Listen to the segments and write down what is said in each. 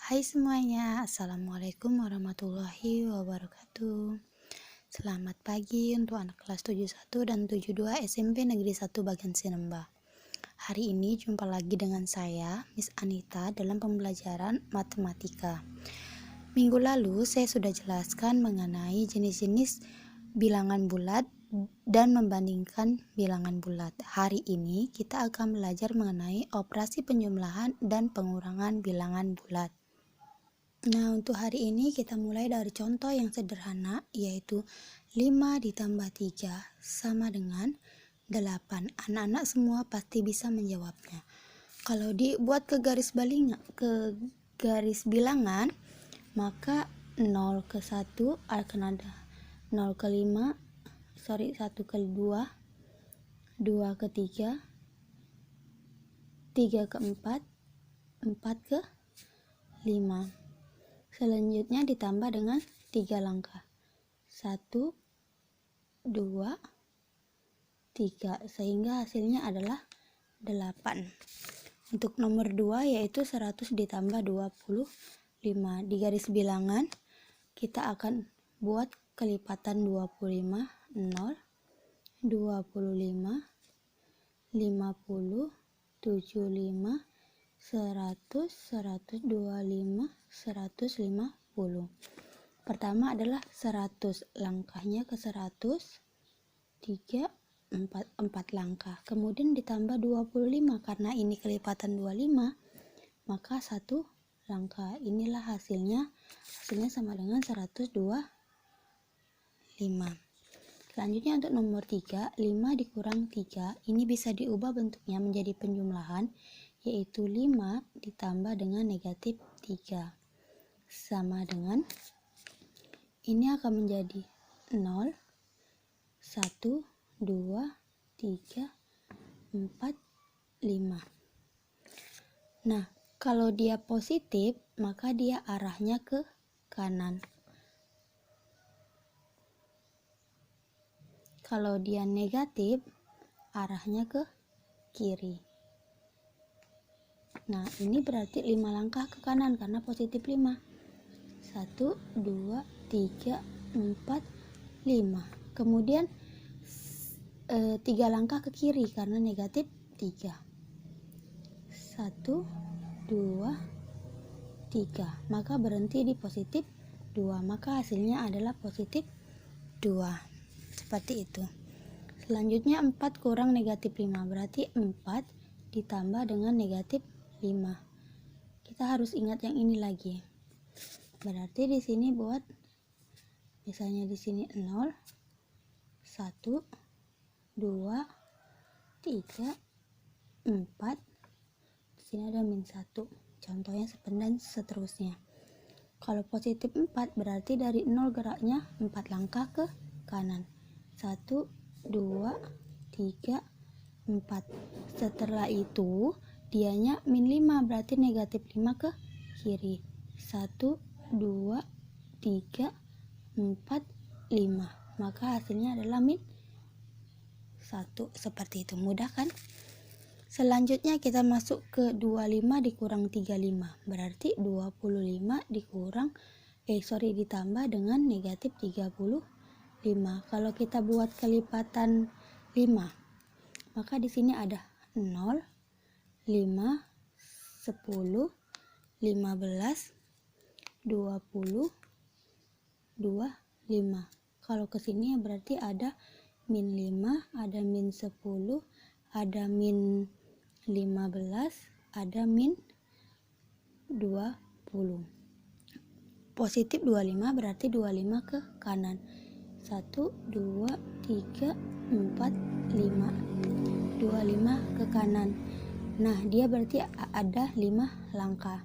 Hai semuanya, Assalamualaikum warahmatullahi wabarakatuh. Selamat pagi untuk anak kelas 71 dan 72 SMP Negeri 1 Bagian Sinemba. Hari ini jumpa lagi dengan saya, Miss Anita, dalam pembelajaran matematika. Minggu lalu saya sudah jelaskan mengenai jenis-jenis bilangan bulat dan membandingkan bilangan bulat. Hari ini kita akan belajar mengenai operasi penjumlahan dan pengurangan bilangan bulat. Nah, untuk hari ini kita mulai dari contoh yang sederhana, yaitu 5 ditambah 3 sama dengan 8. Anak-anak semua pasti bisa menjawabnya. Kalau dibuat ke garis bilangan, maka 0 ke 1 akan ada 0 ke 5, 1 ke 2, 2 ke 3, 3 ke 4, 4 ke 5. Selanjutnya ditambah dengan 3 langkah. 1, 2, 3, sehingga hasilnya adalah 8. Untuk nomor 2 yaitu 100 ditambah 25. Di garis bilangan kita akan buat kelipatan 25, 0, 25, 50, 75, 100, 125, 150. Pertama adalah 100, langkahnya ke 100, 3, 4 langkah. Kemudian ditambah 25, karena ini kelipatan 25, maka 1 langkah. Inilah hasilnya sama dengan 125. Selanjutnya untuk nomor 3, 5 dikurang 3, ini bisa diubah bentuknya menjadi penjumlahan, yaitu 5 ditambah dengan negatif 3 sama dengan, ini akan menjadi 0, 1, 2, 3, 4, 5. Nah, kalau dia positif maka dia arahnya ke kanan. Kalau dia negatif arahnya ke kiri. Nah, ini berarti 5 langkah ke kanan karena positif 5. 1, 2, 3, 4, 5. Kemudian 3 langkah ke kiri karena negatif 3. 1, 2, 3. Maka berhenti di positif 2. Maka hasilnya adalah positif 2. Seperti itu. Selanjutnya 4 kurang negatif 5. Berarti 4 ditambah dengan negatif 5. Kita harus ingat yang ini lagi. Berarti di sini buat, misalnya di sini 0, 1, 2, 3, 4. Di sini ada min 1. Contohnya dan seterusnya. Kalau positif 4 berarti dari 0 geraknya 4 langkah ke kanan. 1, 2, 3, 4. Setelah itu dianya min 5, berarti negatif 5 ke kiri. 1, 2, 3, 4, 5. Maka hasilnya adalah min 1. Seperti itu, mudah kan? Selanjutnya kita masuk ke 25 dikurang 35. Berarti 25 ditambah dengan negatif 35. Kalau kita buat kelipatan 5, maka di sini ada 0, 5, 10, 15, 20, 25. Kalau ke sini berarti ada min 5, ada min 10, ada min 15, ada min 20. Positif 25 berarti 25 ke kanan. 1, 2, 3, 4, 5. 25 ke kanan. Nah, dia berarti ada 5 langkah.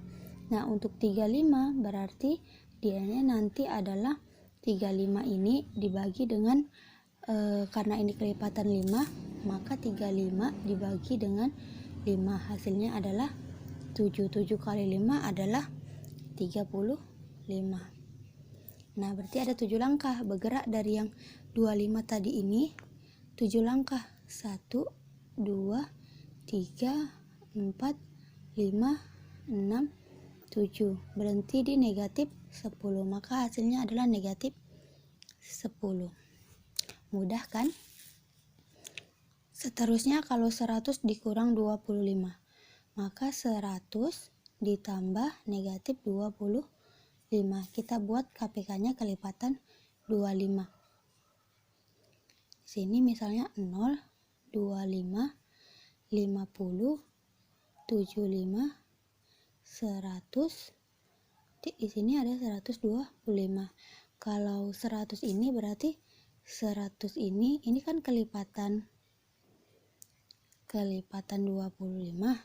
Nah, untuk 35 berarti dianya nanti adalah 35 ini dibagi dengan karena ini kelipatan 5, maka 35 dibagi dengan 5, hasilnya adalah 7. 7 kali 5 adalah 35. Nah, berarti ada 7 langkah bergerak dari yang 25 tadi ini. 7 langkah. 1, 2, 3, 4, 5, 6, 7. Berhenti di negatif 10, maka hasilnya adalah negatif 10. Mudah kan? Seterusnya kalau 100 dikurang 25, maka 100 ditambah negatif 25. Kita buat KPK-nya kelipatan 25. Sini misalnya 0, 25, 50, 75, 100. Di sini ada 125. Kalau 100 ini berarti 100 ini kan kelipatan 25.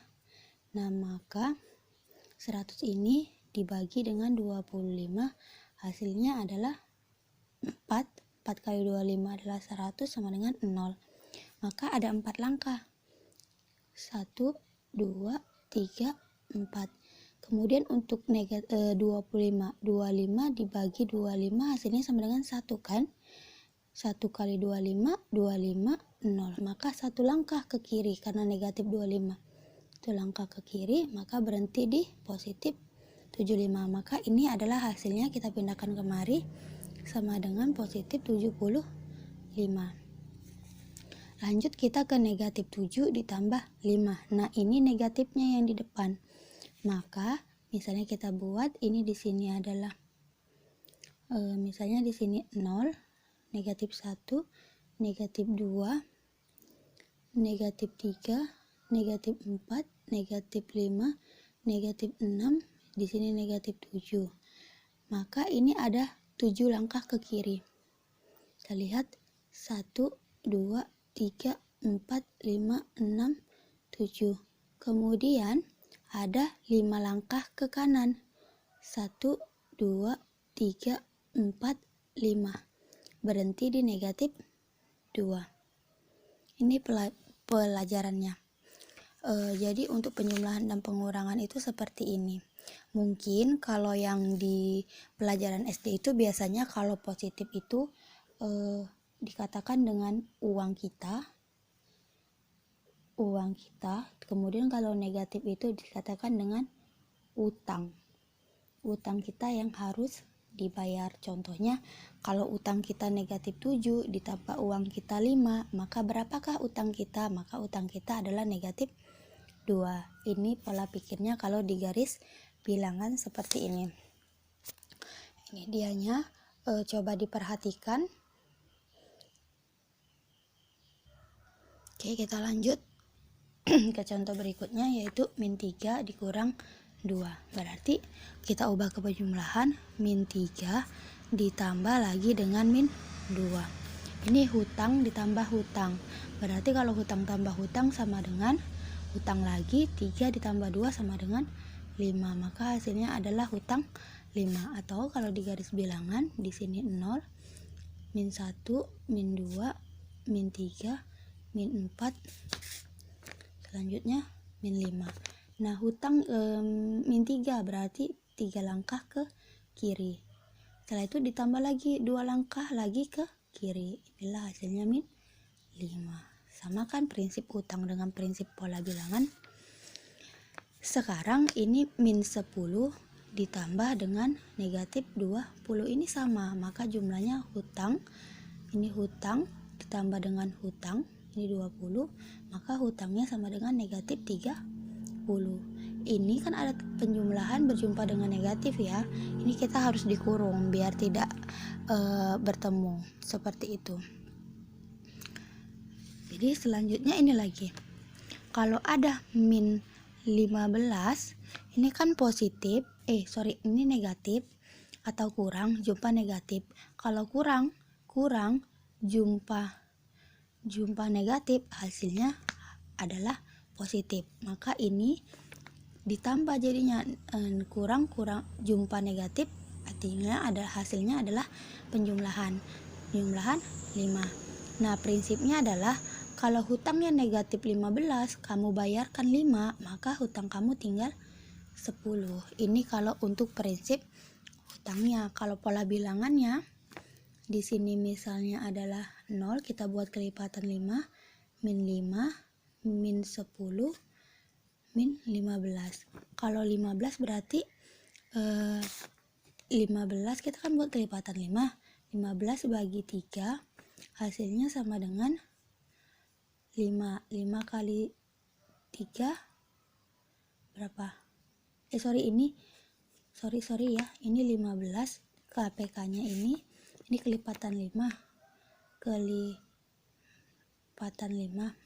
Nah, maka 100 ini dibagi dengan 25, hasilnya adalah 4. 4 kali 25 adalah 100 sama dengan 0. Maka ada 4 langkah. 1, 2, 3, 4. Kemudian untuk 25 dibagi 25 hasilnya sama dengan 1 kan? 1 kali 25, 0. Maka 1 langkah ke kiri karena negatif 25. 1 langkah ke kiri, maka berhenti di positif 75. Maka ini adalah hasilnya, kita pindahkan kemari sama dengan positif 75. Lanjut kita ke negatif 7 ditambah 5. Nah, ini negatifnya yang di depan. Maka misalnya kita buat ini di sini adalah misalnya di sini 0, negatif 1, negatif 2, negatif 3, negatif 4, negatif 5, negatif 6, di sini negatif 7. Maka ini ada 7 langkah ke kiri. Kita lihat 1, 2, 3, 4, 5, 6, 7. Kemudian ada 5 langkah ke kanan. 1, 2, 3, 4, 5. Berhenti di negatif 2. Ini pelajarannya. Jadi untuk penjumlahan dan pengurangan itu seperti ini. Mungkin kalau yang di pelajaran SD itu biasanya kalau positif itu dikatakan dengan uang kita, kemudian kalau negatif itu dikatakan dengan utang kita yang harus dibayar. Contohnya kalau utang kita negatif 7 ditambah uang kita 5, maka berapakah utang kita? Maka utang kita adalah negatif 2. Ini pola pikirnya kalau di garis bilangan seperti ini. Ini dianya, coba diperhatikan. Oke, kita lanjut ke contoh berikutnya, yaitu min 3 dikurang 2. Berarti kita ubah ke penjumlahan, min 3 ditambah lagi dengan min 2. Ini hutang ditambah hutang. Berarti kalau hutang tambah hutang sama dengan hutang lagi, 3 ditambah 2 sama dengan 5. Maka hasilnya adalah hutang 5. Atau kalau di garis bilangan di sini 0, min 1, min 2, min 3, min 4, selanjutnya min 5. Nah, hutang min 3 berarti 3 langkah ke kiri. Setelah itu ditambah lagi 2 langkah lagi ke kiri. Inilah hasilnya min 5. Sama kan prinsip hutang dengan prinsip pola bilangan. Sekarang ini min 10 ditambah dengan negatif 20. Ini sama, maka jumlahnya hutang. Ini hutang ditambah dengan hutang, ini 20, maka hutangnya sama dengan negatif 30. Ini kan ada penjumlahan berjumpa dengan negatif ya. Ini kita harus dikurung biar tidak bertemu seperti itu. Jadi selanjutnya ini lagi. Kalau ada min 15, ini kan positif, ini negatif atau kurang, jumpa negatif. Kalau kurang jumpa negatif, hasilnya adalah positif. Maka ini ditambah jadinya kurang jumpa negatif, artinya hasilnya adalah penjumlahan 5. Nah, prinsipnya adalah kalau hutangnya negatif 15, kamu bayarkan 5, maka hutang kamu tinggal 10. Ini kalau untuk prinsip hutangnya. Kalau pola bilangannya di sini misalnya adalah 0, kita buat kelipatan 5, min 5, min 10, min 15. Kalau 15 berarti 15 kita kan buat kelipatan 15 bagi 3 hasilnya sama dengan 5 kali 3 berapa? Sorry ya, ini 15 KPK nya ini kelipatan 5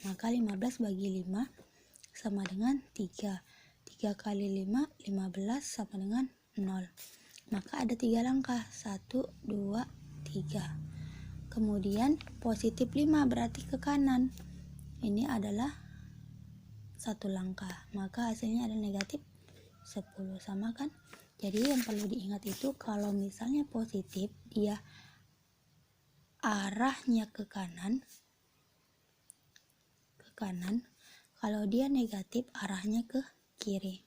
maka 15 bagi 5 sama dengan 3 kali 5 15 sama dengan 0, maka ada 3 langkah 1, 2, 3. Kemudian positif 5 berarti ke kanan, ini adalah 1 langkah, maka hasilnya adalah negatif 10, sama kan? Jadi yang perlu diingat itu kalau misalnya positif dia arahnya ke kanan, kalau dia negatif arahnya ke kiri.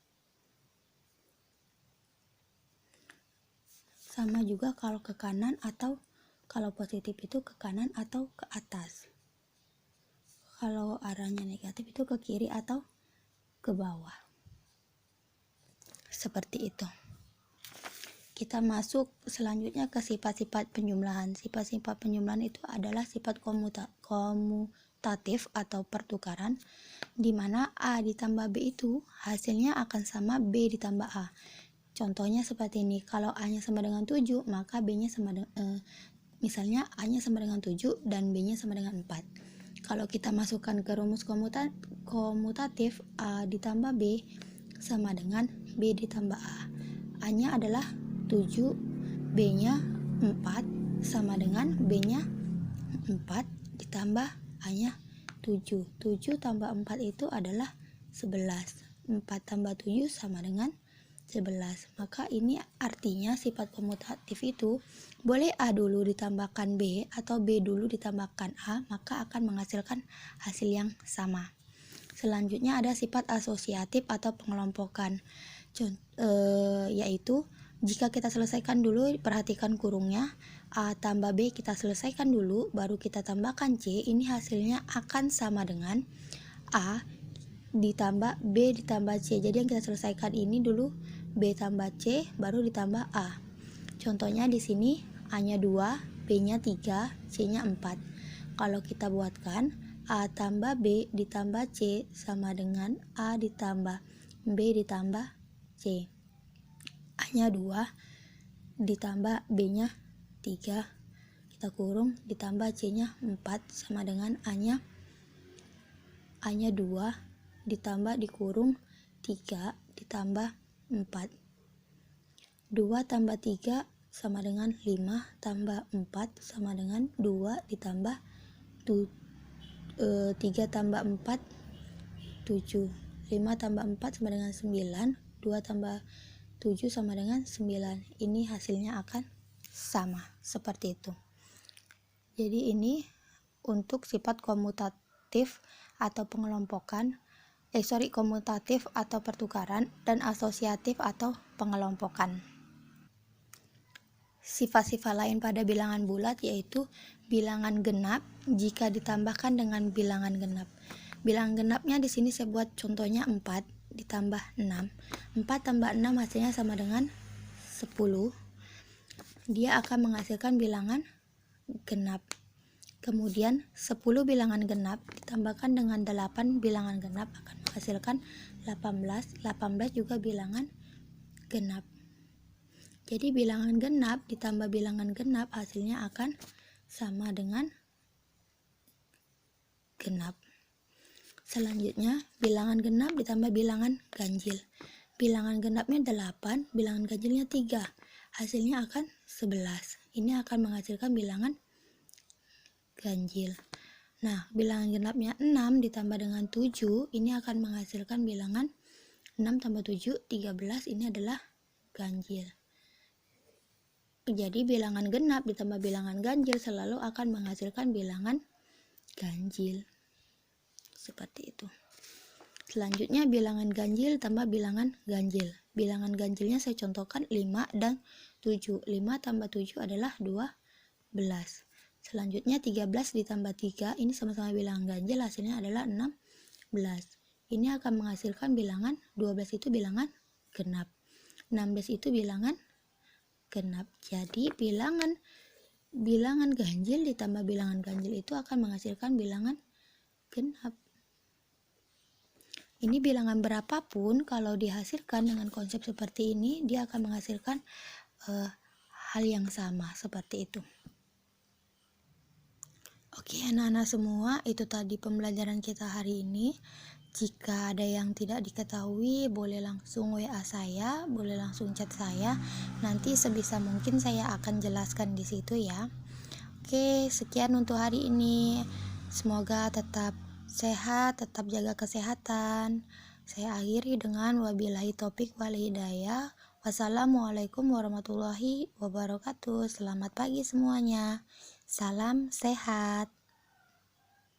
Sama juga kalau ke kanan, atau kalau positif itu ke kanan atau ke atas. Kalau arahnya negatif itu ke kiri atau ke bawah. Seperti itu. Kita masuk selanjutnya ke sifat-sifat penjumlahan. Sifat-sifat penjumlahan itu adalah sifat komutatif atau pertukaran, di mana A ditambah B itu hasilnya akan sama B ditambah A. Contohnya seperti ini, kalau A-nya sama dengan 7, maka B-nya sama dengan misalnya A-nya sama dengan 7 dan B-nya sama dengan 4. Kalau kita masukkan ke rumus komutatif, A ditambah B sama dengan B ditambah A. A-nya adalah 7, B-nya 4 sama dengan B-nya 4 ditambah A-nya 7. 7 tambah 4 itu adalah 11. 4 tambah 7 sama dengan 11. Maka ini artinya sifat komutatif itu boleh A dulu ditambahkan B atau B dulu ditambahkan A, maka akan menghasilkan hasil yang sama. Selanjutnya ada sifat asosiatif atau pengelompokan, yaitu jika kita selesaikan dulu, perhatikan kurungnya, A tambah B kita selesaikan dulu, baru kita tambahkan C, ini hasilnya akan sama dengan A ditambah B ditambah C. Jadi yang kita selesaikan ini dulu B tambah C baru ditambah A. Contohnya di sini A-nya 2, B-nya 3, C-nya 4. Kalau kita buatkan A tambah B ditambah C sama dengan A ditambah B ditambah C. A-nya 2 ditambah B-nya 3, kita kurung, ditambah C-nya 4 sama dengan A-nya 2 ditambah dikurung 3 ditambah 4. 2 tambah 3 sama dengan 5 tambah 4 sama dengan 2 ditambah 3 tambah 4 7. 5 tambah 4 sama dengan 9. 2 tambah 7 sama dengan 9. Ini hasilnya akan sama seperti itu. Jadi ini untuk sifat komutatif atau pengelompokan, komutatif atau pertukaran, dan asosiatif atau pengelompokan. Sifat-sifat lain pada bilangan bulat yaitu bilangan genap jika ditambahkan dengan bilangan genap. Bilangan genapnya di sini saya buat contohnya 4 ditambah 6. 4 tambah 6 hasilnya sama dengan 10. Dia akan menghasilkan bilangan genap. Kemudian 10 bilangan genap ditambahkan dengan 8 bilangan genap akan menghasilkan 18. 18 juga bilangan genap. Jadi bilangan genap ditambah bilangan genap hasilnya akan sama dengan genap. Selanjutnya bilangan genap ditambah bilangan ganjil. Bilangan genapnya 8, bilangan ganjilnya 3. Hasilnya akan 11. Ini akan menghasilkan bilangan ganjil. Nah, bilangan genapnya 6 ditambah dengan 7, ini akan menghasilkan bilangan 6 tambah 7, 13, ini adalah ganjil. Jadi bilangan genap ditambah bilangan ganjil selalu akan menghasilkan bilangan ganjil. Seperti itu. Selanjutnya bilangan ganjil tambah bilangan ganjil. Bilangan ganjilnya saya contohkan 5 dan 7. 5 tambah 7 adalah 12. Selanjutnya 13 ditambah 3, ini sama-sama bilangan ganjil, hasilnya adalah 16. Ini akan menghasilkan bilangan 12 itu bilangan genap. 16 itu bilangan genap. Jadi bilangan ganjil ditambah bilangan ganjil itu akan menghasilkan bilangan genap. Ini bilangan berapapun kalau dihasilkan dengan konsep seperti ini, dia akan menghasilkan hal yang sama seperti itu. Oke anak-anak semua, itu tadi pembelajaran kita hari ini. Jika ada yang tidak diketahui, boleh langsung WA saya, boleh langsung chat saya. Nanti sebisa mungkin saya akan jelaskan di situ ya. Oke, sekian untuk hari ini. Semoga tetap sehat, tetap jaga kesehatan. Saya akhiri dengan wabillahi taufik wal hidayah. Wassalamualaikum warahmatullahi wabarakatuh. Selamat pagi semuanya. Salam sehat.